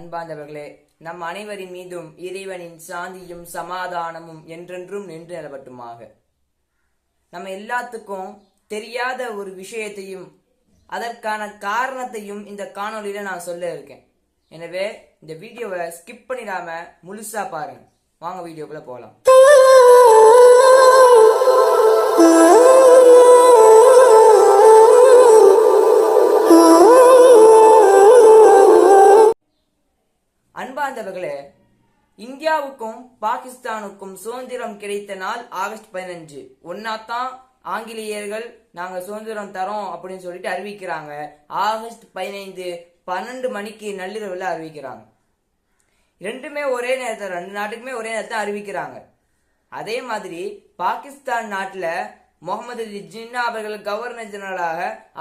அன்பார்ந்தவர்களே, நம் அனைவரின் மீதும் இறைவனின் சாந்தியும் சமாதானமும் என்றென்றும் நின்று நிலவட்டுமாக. நம்ம எல்லாத்துக்கும் தெரியாத ஒரு விஷயத்தையும் அதற்கான காரணத்தையும் இந்த காணொலியில நான் சொல்ல இருக்கேன். எனவே இந்த வீடியோவை ஸ்கிப் பண்ணிடாம முழுசா பாருங்க. வாங்க வீடியோக்குள்ள போகலாம். அன்பார்ந்தவர்களே, இந்தியாவுக்கும் பாகிஸ்தானுக்கும் சுதந்திரம் கிடைத்த நாள் ஆகஸ்ட் 15. ஒன்னாத்தான் ஆங்கிலேயர்கள் நாங்க சுதந்திரம் தரோம் அப்படின்னு சொல்லிட்டு அறிவிக்கிறாங்க. ஆகஸ்ட் 15 12 மணிக்கு நள்ளிரவுல அறிவிக்கிறாங்க. ரெண்டுமே ஒரே நேரத்தில், ரெண்டு நாட்டுக்குமே ஒரே நேரத்தில் அறிவிக்கிறாங்க. அதே மாதிரி பாகிஸ்தான் நாட்டுல முகமது ஜின்னா அவர்கள் கவர்னர் ஜெனரலாக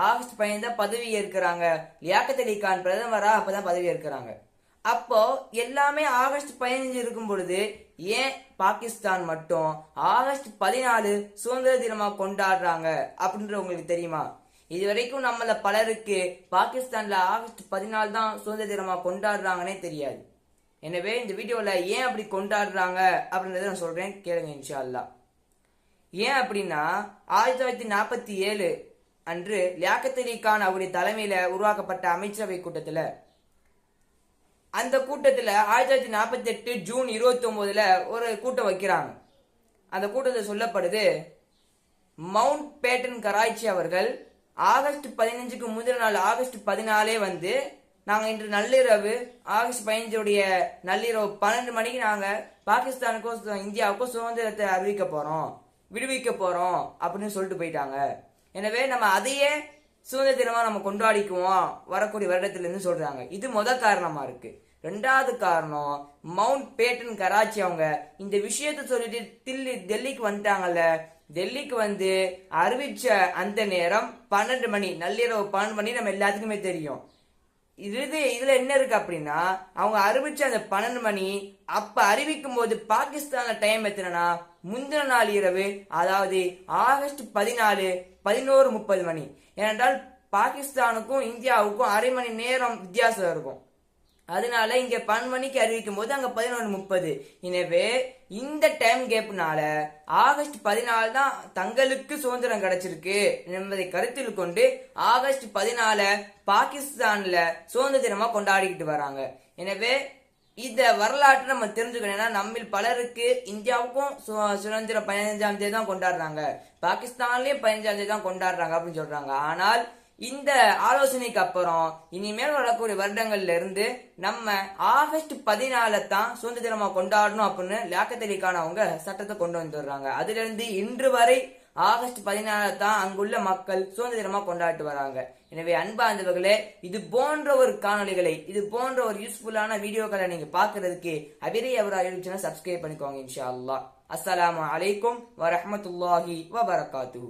ஆகஸ்ட் 15 பதவி ஏற்கிறாங்க. லியாக்கத் அலி கான் பிரதமரா அப்பதான் பதவி ஏற்கிறாங்க. அப்போ எல்லாமே ஆகஸ்ட் 15 இருக்கும் பொழுது ஏன் பாகிஸ்தான் மட்டும் ஆகஸ்ட் 14 சுதந்திர தினமா கொண்டாடுறாங்க அப்படின்ற உங்களுக்கு தெரியுமா? இதுவரைக்கும் நம்மள பலருக்கு பாகிஸ்தான்ல ஆகஸ்ட் 14 தான் சுதந்திர தினமா கொண்டாடுறாங்கன்னே தெரியாது. எனவே இந்த வீடியோல ஏன் அப்படி கொண்டாடுறாங்க அப்படின்றத நான் சொல்றேன், கேளுங்க இன்ஷா அல்லாஹ். ஏன் அப்படின்னா 1947 அன்று லியாக்கத் அலி கான் அவருடைய தலைமையில உருவாக்கப்பட்ட அமைச்சரவை கூட்டத்துல, அந்த கூட்டத்தில் 1948 ஜூன் 29 ஒரு கூட்டம் வைக்கிறாங்க. அந்த கூட்டத்தில் சொல்லப்படுது, மவுண்ட் பேட்டன் கராச்சி அவர்கள் ஆகஸ்ட் 15க்கு முந்தின நாள் ஆகஸ்ட் 14 வந்து நாங்கள் இன்று நள்ளிரவு ஆகஸ்ட் 15 நள்ளிரவு 12 மணிக்கு நாங்கள் பாகிஸ்தானுக்கும் இந்தியாவுக்கும் சுதந்திரத்தை அறிவிக்க போறோம், விடுவிக்க போறோம் அப்படின்னு சொல்லிட்டு போயிட்டாங்க. எனவே நம்ம அதையே சுதந்திர தினமா நம்ம கொண்டாடிக்குவோம் வரக்கூடிய வருடத்திலிருந்து சொல்றாங்க. இது முதல் காரணமா இருக்கு. ரெண்டாவது காரணம், மவுண்ட் பேட்டன் கராச்சி அவங்க இந்த விஷயத்த சொல்லிட்டு டெல்லிக்கு வந்துட்டாங்கல்ல. டெல்லிக்கு வந்து அறிவிச்ச அந்த நேரம் 12 மணி, நள்ளிரவு 12 மணி நம்ம எல்லாத்துக்குமே தெரியும். இதுல என்ன இருக்கு அப்படின்னா, அவங்க அறிவிச்ச அந்த 12 மணி அப்ப அறிவிக்கும் போது பாகிஸ்தான்ல டைம் எத்தனைனா முந்தின நாள் இரவு, அதாவது ஆகஸ்ட் 14 11:30 மணி. ஏனென்றால் பாகிஸ்தானுக்கும் இந்தியாவுக்கும் அரை மணி நேரம் வித்தியாசம் இருக்கும். அதனால இங்க 12 மணிக்கு அறிவிக்கும் போது அங்க 11:30. எனவே இந்த டைம் கேப்னால ஆகஸ்ட் 14 தான் தங்களுக்கு சுதந்திரம் கிடைச்சிருக்கு என்பதை கருத்தில் கொண்டு ஆகஸ்ட் 14 பாகிஸ்தான்ல சுதந்திர தினமா கொண்டாடிக்கிட்டு வராங்க. எனவே இந்த வரலாற்றை நம்ம தெரிஞ்சுக்கணும். ஏன்னா நம்மில் பலருக்கு இந்தியாவுக்கும் சுதந்திரம் 15ஆம் தேதி தான் கொண்டாடுறாங்க, பாகிஸ்தான்லயும் 15ஆம் தேதி தான் கொண்டாடுறாங்க அப்படின்னு சொல்றாங்க. ஆனால் இந்த ஆலோசனைக்கு அப்புறம் இனிமேல் வரக்கூடிய வருடங்கள்ல இருந்து நம்ம ஆகஸ்ட் 14 தான் சுதந்திர தினமா கொண்டாடணும் அப்படின்னு லியாக்கத் அலி கான் அவங்க சட்டத்தை கொண்டு வந்துடுறாங்க. அதுல இருந்து இன்று வரை ஆகஸ்ட் 14 தான் அங்குள்ள மக்கள் சுதந்திர தினமா கொண்டாடிட்டு வராங்க. எனவே அன்பார்ந்தவர்களே, இது போன்ற ஒரு காணொலிகளை, இது போன்ற ஒரு யூஸ்ஃபுல்லான வீடியோக்களை நீங்க பாக்குறதுக்கு அபிரை அவரா யூடியூப் சேனல் சப்ஸ்கிரைப் பண்ணிக்கோங்க இன்ஷா அல்லாஹ். அஸ்ஸலாமு அலைக்கும் வரஹ்மத்துல்லாஹி வபரகாத்துஹு.